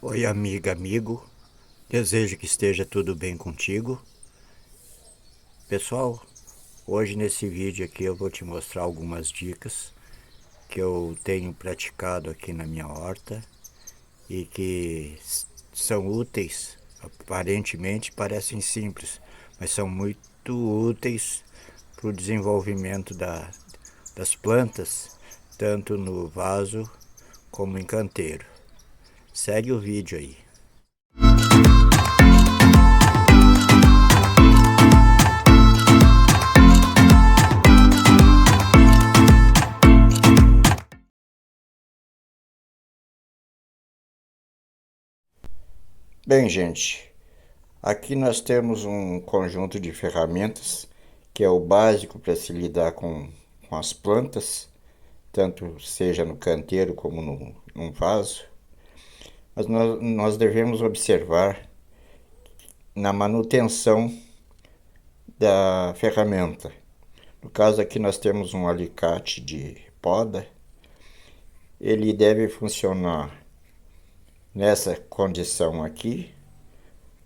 Oi, amiga, amigo. Desejo que esteja tudo bem contigo. Pessoal, hoje nesse vídeo aqui eu vou te mostrar algumas dicas que eu tenho praticado aqui na minha horta e que são úteis. Aparentemente parecem simples, mas são muito úteis para o desenvolvimento das plantas, tanto no vaso como em canteiro. Segue o vídeo aí. Bem, gente, aqui nós temos um conjunto de ferramentas que é o básico para se lidar com as plantas, tanto seja no canteiro como num vaso. Mas nós devemos observar na manutenção da ferramenta. No caso aqui nós temos um alicate de poda. Ele deve funcionar nessa condição aqui,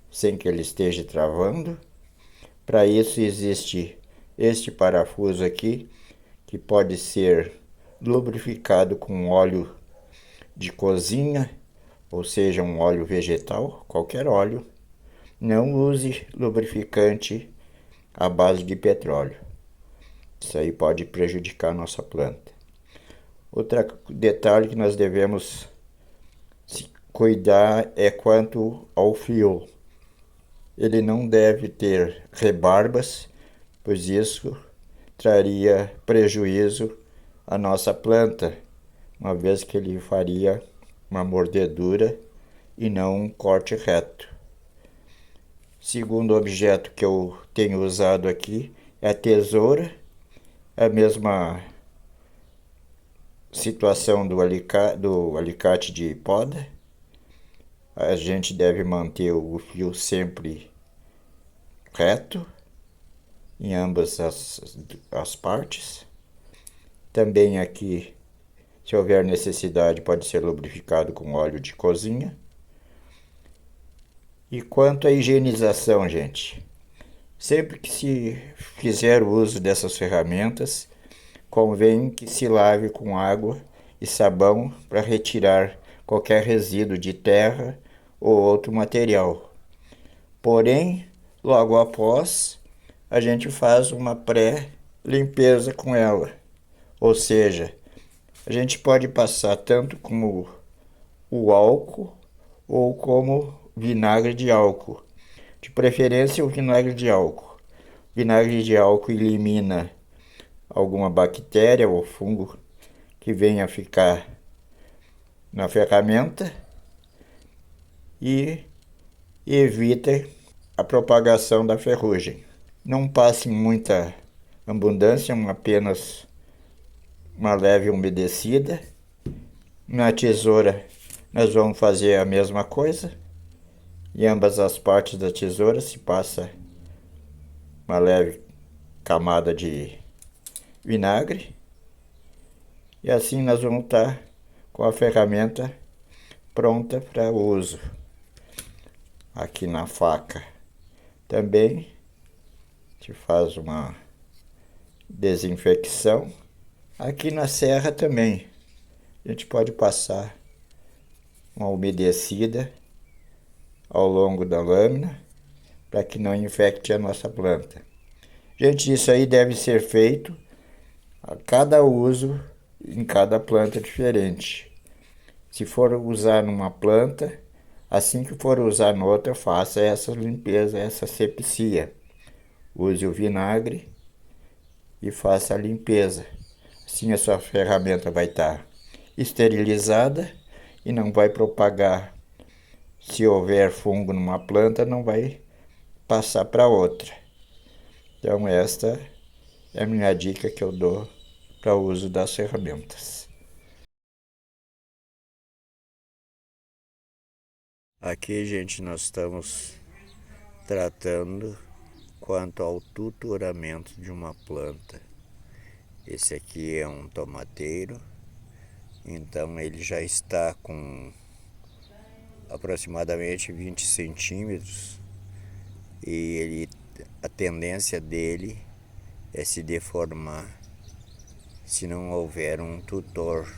sem que ele esteja travando. Para isso existe este parafuso aqui, que pode ser lubrificado com óleo de cozinha, ou seja, um óleo vegetal, qualquer óleo. Não use lubrificante à base de petróleo. Isso aí pode prejudicar a nossa planta. Outro detalhe que nós devemos cuidar é quanto ao fio. Ele não deve ter rebarbas, pois isso traria prejuízo à nossa planta, uma vez que ele faria uma mordedura e não um corte reto. Segundo objeto que eu tenho usado aqui é a tesoura, a mesma situação do alicate de poda. A gente deve manter o fio sempre reto em ambas as partes. Também aqui, se houver necessidade, pode ser lubrificado com óleo de cozinha. E quanto à higienização, gente, sempre que se fizer o uso dessas ferramentas, convém que se lave com água e sabão para retirar qualquer resíduo de terra ou outro material. Porém, logo após, a gente faz uma pré-limpeza com ela. Ou seja, a gente pode passar tanto como o álcool ou como vinagre de álcool. De preferência, o vinagre de álcool. Vinagre de álcool elimina alguma bactéria ou fungo que venha a ficar na ferramenta e evita a propagação da ferrugem. Não passe em muita abundância, apenas uma leve umedecida. Na tesoura nós vamos fazer a mesma coisa. Em ambas as partes da tesoura se passa uma leve camada de vinagre. E assim nós vamos estar com a ferramenta pronta para uso. Aqui na faca também se faz uma desinfecção. Aqui na serra também a gente pode passar uma umedecida ao longo da lâmina para que não infecte a nossa planta. Gente, isso aí deve ser feito a cada uso em cada planta diferente. Se for usar numa planta, assim que for usar noutra, faça essa limpeza, essa asepsia. Use o vinagre e faça a limpeza. Assim a sua ferramenta vai estar esterilizada e não vai propagar. Se houver fungo numa planta, não vai passar para outra. Então esta é a minha dica que eu dou para o uso das ferramentas. Aqui, gente, nós estamos tratando quanto ao tutoramento de uma planta. Esse aqui é um tomateiro, então ele já está com aproximadamente 20 centímetros e a tendência dele é se deformar se não houver um tutor.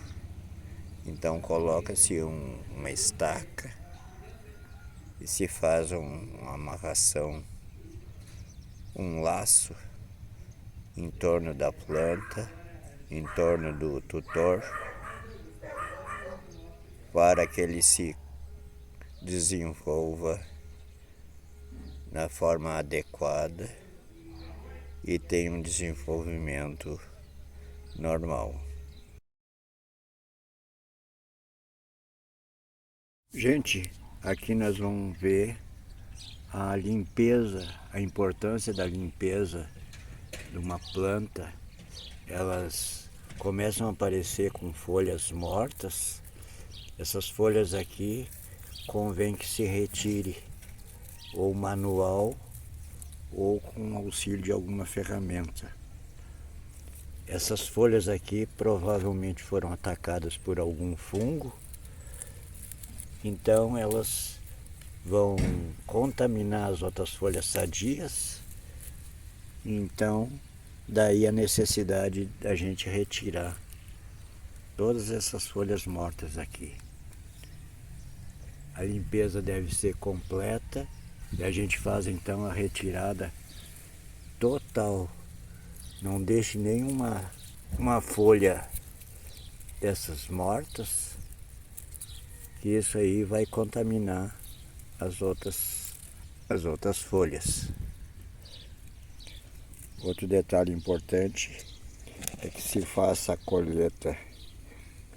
Então coloca-se uma estaca e se faz uma amarração, um laço em torno da planta, em torno do tutor, para que ele se desenvolva na forma adequada e tenha um desenvolvimento normal. Gente, aqui nós vamos ver a limpeza, a importância da limpeza de uma planta. Elas começam a aparecer com folhas mortas. Essas folhas aqui convém que se retire ou manual ou com auxílio de alguma ferramenta. Essas folhas aqui provavelmente foram atacadas por algum fungo, então elas vão contaminar as outras folhas sadias. Então daí a necessidade da gente retirar todas essas folhas mortas aqui. A limpeza deve ser completa e a gente faz então a retirada total. Não deixe nenhuma folha dessas mortas, que isso aí vai contaminar as outras folhas. Outro detalhe importante é que se faça a colheita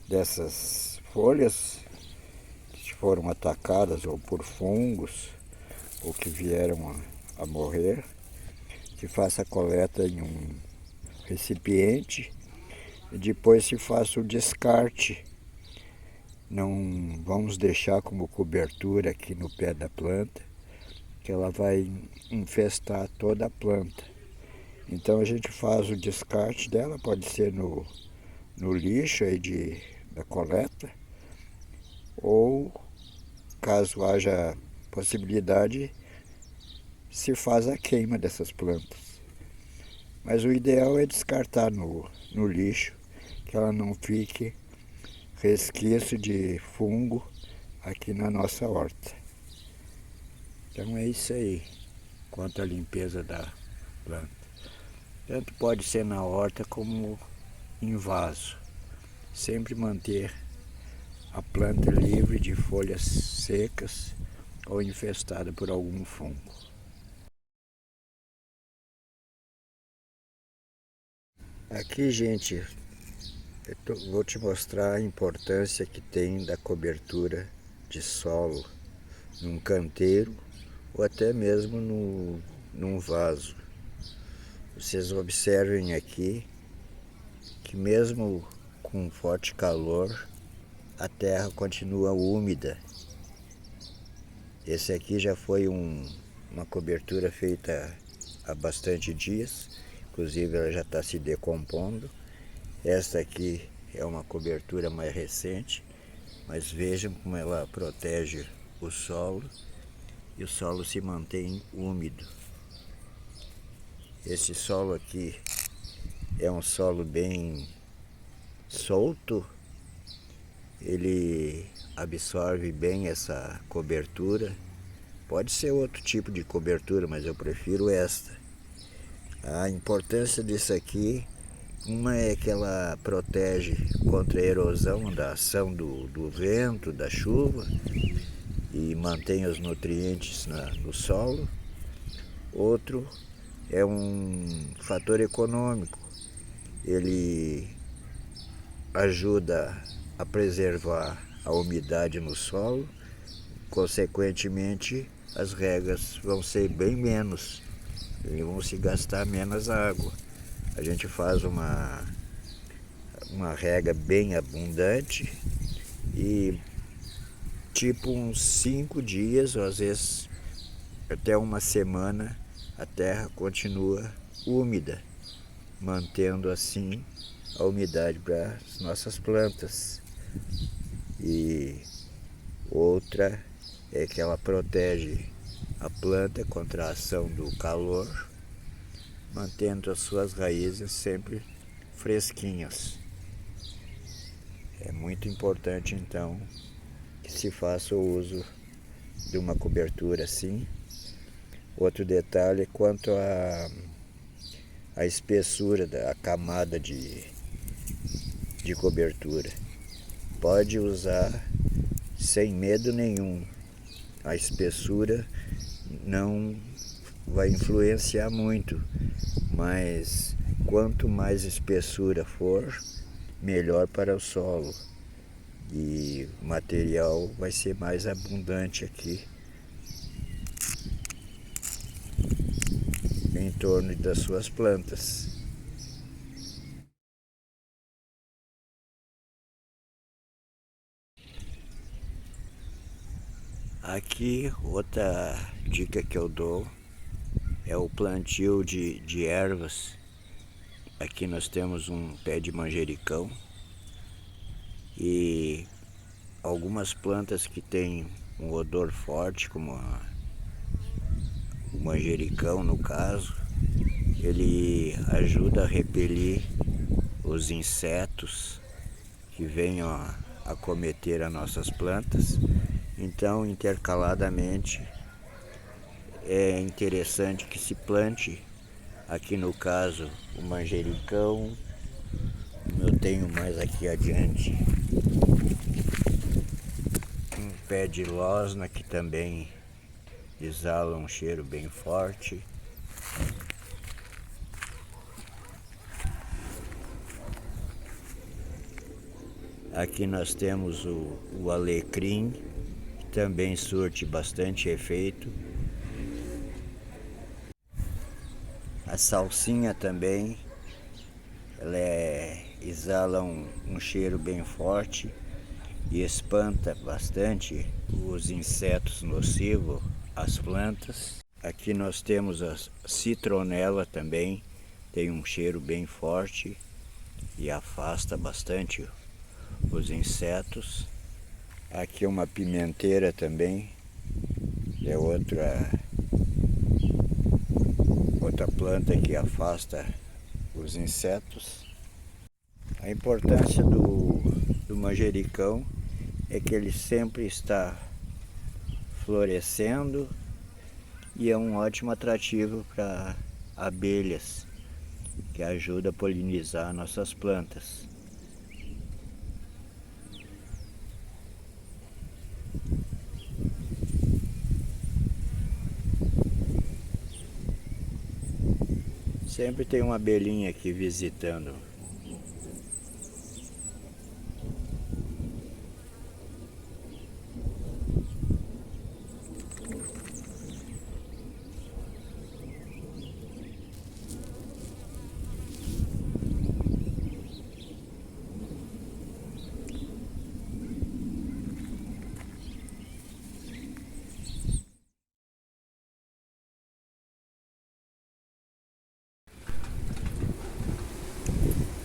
dessas folhas que foram atacadas ou por fungos ou que vieram a morrer, se faça a coleta em um recipiente e depois se faça o descarte. Não vamos deixar como cobertura aqui no pé da planta, que ela vai infestar toda a planta. Então a gente faz o descarte dela, pode ser no lixo aí da coleta, ou caso haja possibilidade, se faz a queima dessas plantas. Mas o ideal é descartar no lixo, que ela não fique resquício de fungo aqui na nossa horta. Então é isso aí, quanto à limpeza da planta. Tanto pode ser na horta como em vaso. Sempre manter a planta livre de folhas secas ou infestada por algum fungo. Aqui, gente, vou te mostrar a importância que tem da cobertura de solo num canteiro ou até mesmo num vaso. Vocês observem aqui que mesmo com forte calor, a terra continua úmida. Esse aqui já foi uma cobertura feita há bastante dias, inclusive ela já está se decompondo. Esta aqui é uma cobertura mais recente, mas vejam como ela protege o solo e o solo se mantém úmido. Esse solo aqui é um solo bem solto, ele absorve bem essa cobertura. Pode ser outro tipo de cobertura, mas eu prefiro esta. A importância disso aqui, uma é que ela protege contra a erosão da ação do vento, da chuva, e mantém os nutrientes no solo. Outro é um fator econômico. Ele ajuda a preservar a umidade no solo, consequentemente as regas vão ser bem menos e vão se gastar menos água. A gente faz uma rega bem abundante e tipo uns 5 dias, ou às vezes até uma semana, a terra continua úmida, mantendo assim a umidade para as nossas plantas. E outra é que ela protege a planta contra a ação do calor, mantendo as suas raízes sempre fresquinhas. É muito importante então que se faça o uso de uma cobertura assim. Outro detalhe é quanto à espessura da camada de cobertura. Pode usar sem medo nenhum. A espessura não vai influenciar muito, mas quanto mais espessura for, melhor para o solo. E o material vai ser mais abundante aqui em torno das suas plantas. Aqui outra dica que eu dou é o plantio de ervas. Aqui nós temos um pé de manjericão e algumas plantas que têm um odor forte, como o manjericão no caso, ele ajuda a repelir os insetos que venham a acometer as nossas plantas. Então, intercaladamente, é interessante que se plante, aqui no caso, o manjericão. Eu tenho mais aqui adiante um pé de losna que também exala um cheiro bem forte. Aqui nós temos o alecrim, que também surte bastante efeito. A salsinha também, ela exala um cheiro bem forte e espanta bastante os insetos nocivos às plantas. Aqui nós temos a citronela também, tem um cheiro bem forte e afasta bastante os insetos. Aqui uma pimenteira também, é outra planta que afasta os insetos. A importância do manjericão é que ele sempre está florescendo e é um ótimo atrativo para abelhas, que ajuda a polinizar nossas plantas. Sempre tem uma abelhinha aqui visitando.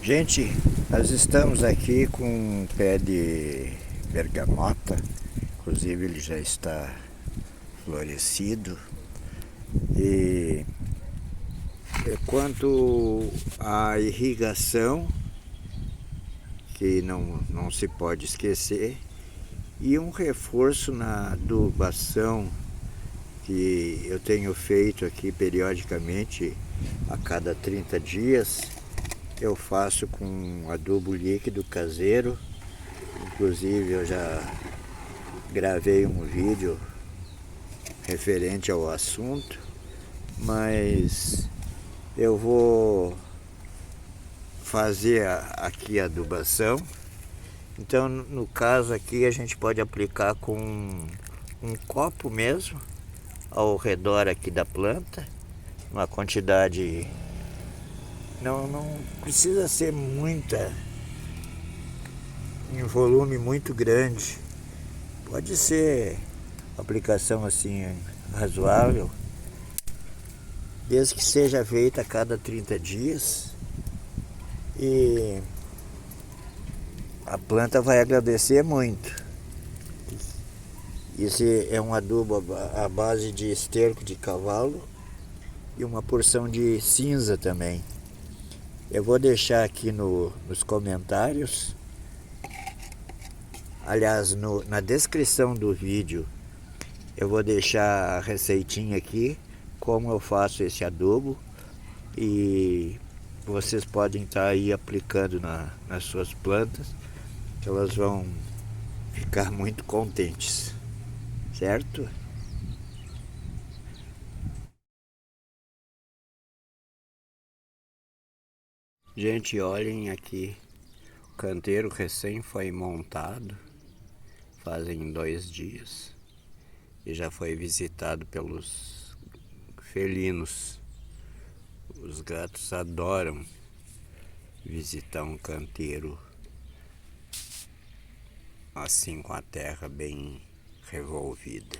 Gente, nós estamos aqui com um pé de bergamota, inclusive ele já está florescido. E quanto à irrigação, que não se pode esquecer, e um reforço na adubação que eu tenho feito aqui periodicamente, a cada 30 dias, eu faço com adubo líquido caseiro. Inclusive eu já gravei um vídeo referente ao assunto, mas eu vou fazer aqui a adubação. Então, no caso aqui, a gente pode aplicar com um copo mesmo ao redor aqui da planta, uma quantidade, não precisa ser muita, em volume muito grande. Pode ser aplicação assim razoável, desde que seja feita a cada 30 dias, e a planta vai agradecer muito. Esse é um adubo à base de esterco de cavalo e uma porção de cinza também. Eu vou deixar aqui nos comentários, aliás, na descrição do vídeo, eu vou deixar a receitinha aqui, como eu faço esse adubo, e vocês podem estar aí aplicando nas suas plantas, que elas vão ficar muito contentes, certo? Gente, olhem aqui, o canteiro recém foi montado, fazem 2 dias, e já foi visitado pelos felinos. Os gatos adoram visitar um canteiro assim, com a terra bem revolvida.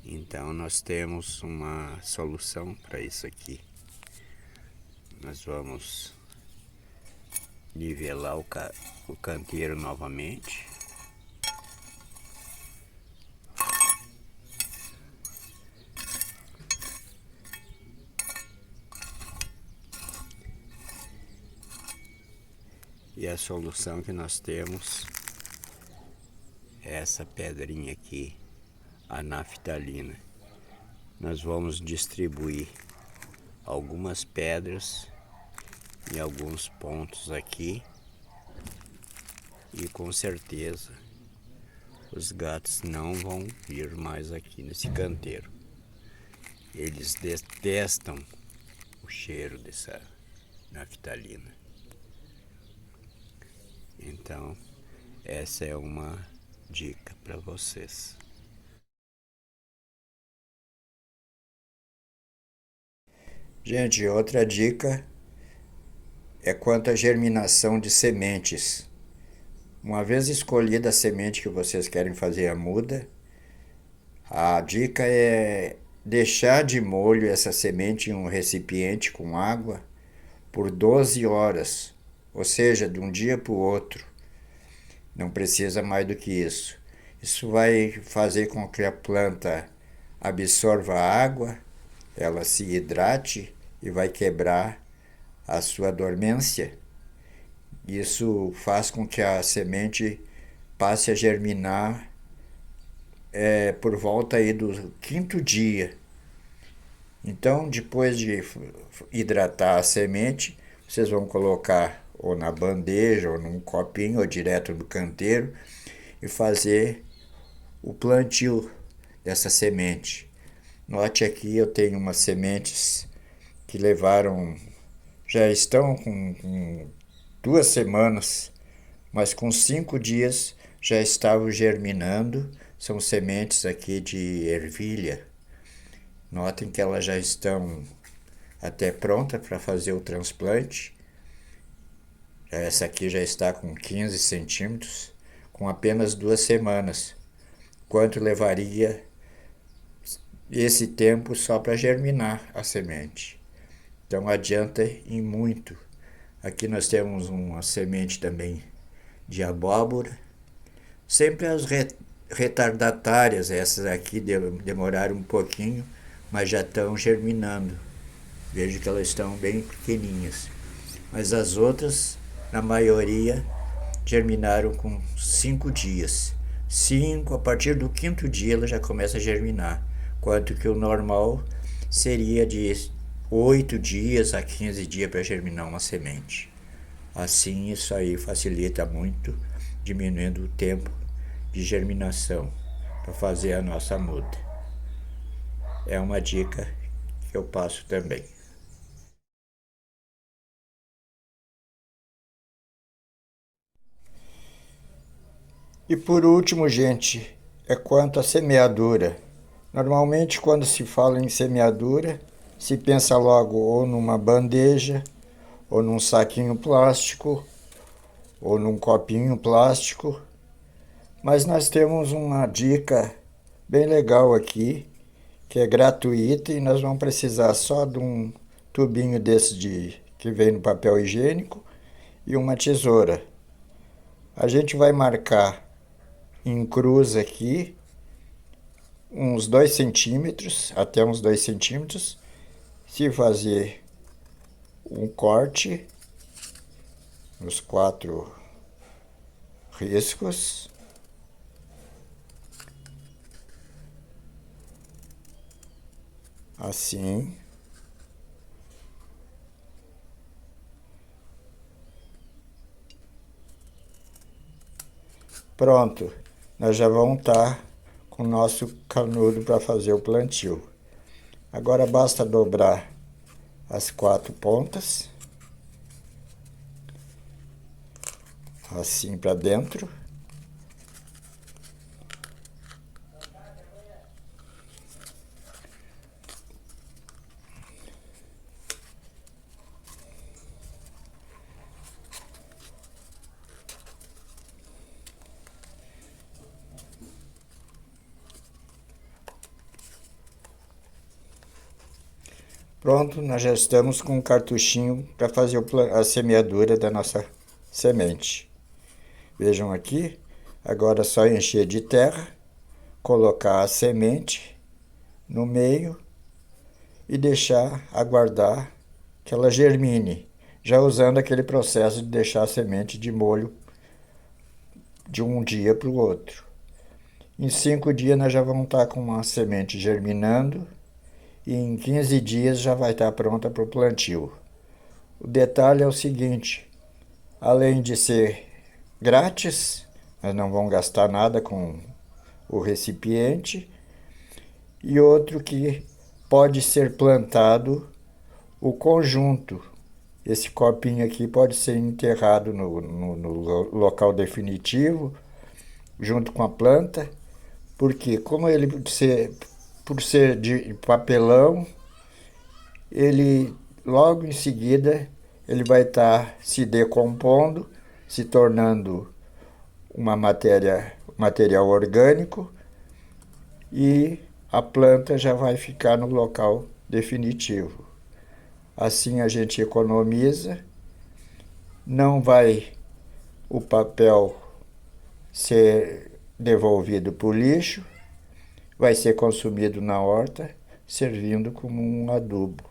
Então nós temos uma solução para isso aqui. Nós vamos nivelar o canteiro novamente. E a solução que nós temos é essa pedrinha aqui, a naftalina. Nós vamos distribuir algumas pedras em alguns pontos aqui, e com certeza os gatos não vão vir mais aqui nesse canteiro. Eles detestam o cheiro dessa naftalina. Então, essa é uma dica para vocês. Gente, outra dica é quanto à germinação de sementes. Uma vez escolhida a semente que vocês querem fazer a muda, a dica é deixar de molho essa semente em um recipiente com água por 12 horas, ou seja, de um dia para o outro. Não precisa mais do que isso. Isso vai fazer com que a planta absorva a água, ela se hidrate e vai quebrar a sua dormência. Isso faz com que a semente passe a germinar por volta aí do 5º dia. Então, depois de hidratar a semente, vocês vão colocar ou na bandeja, ou num copinho, ou direto no canteiro, e fazer o plantio dessa semente. Note aqui, eu tenho umas sementes que já estão com 2 semanas, mas com 5 dias já estavam germinando. São sementes aqui de ervilha. Notem que elas já estão até prontas para fazer o transplante. Essa aqui já está com 15 centímetros, com apenas 2 semanas. Quanto levaria esse tempo só para germinar a semente? Então adianta em muito. Aqui nós temos uma semente também de abóbora. Sempre as retardatárias, essas aqui demoraram um pouquinho, mas já estão germinando. Vejo que elas estão bem pequeninhas. Mas as outras, na maioria, germinaram com 5 dias. A partir do 5º dia ela já começa a germinar. Quanto que o normal seria de 8 dias a 15 dias para germinar uma semente. Assim, isso aí facilita muito, diminuindo o tempo de germinação para fazer a nossa muda. É uma dica que eu passo também. E por último, gente, é quanto à semeadura. Normalmente, quando se fala em semeadura, se pensa logo ou numa bandeja, ou num saquinho plástico, ou num copinho plástico. Mas nós temos uma dica bem legal aqui, que é gratuita, e nós vamos precisar só de um tubinho desse que vem no papel higiênico e uma tesoura. A gente vai marcar encruza aqui uns 2 centímetros, até uns 2 centímetros. Se fazer um corte nos 4 riscos. Assim. Pronto, nós já vamos estar com o nosso canudo para fazer o plantio. Agora basta dobrar as 4 pontas, assim para dentro. Pronto, nós já estamos com um cartuchinho para fazer a semeadura da nossa semente. Vejam aqui, agora é só encher de terra, colocar a semente no meio e deixar aguardar que ela germine, já usando aquele processo de deixar a semente de molho de um dia para o outro. Em 5 dias nós já vamos estar com uma semente germinando e em 15 dias já vai estar pronta para o plantio. O detalhe é o seguinte, além de ser grátis, nós não vamos gastar nada com o recipiente, e outro que pode ser plantado o conjunto. Esse copinho aqui pode ser enterrado no local definitivo, junto com a planta, porque como ele por ser de papelão, ele logo em seguida ele vai estar se decompondo, se tornando material orgânico, e a planta já vai ficar no local definitivo. Assim a gente economiza, não vai o papel ser devolvido para o lixo, vai ser consumido na horta, servindo como um adubo.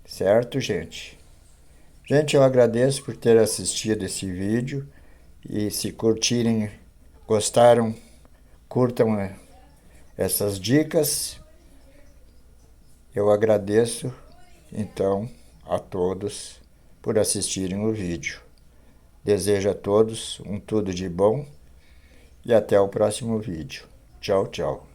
Certo, gente? Gente, eu agradeço por ter assistido esse vídeo e se curtirem, gostaram, curtam essas dicas. Eu agradeço, então, a todos por assistirem o vídeo. Desejo a todos um tudo de bom e até o próximo vídeo. Tchau, tchau.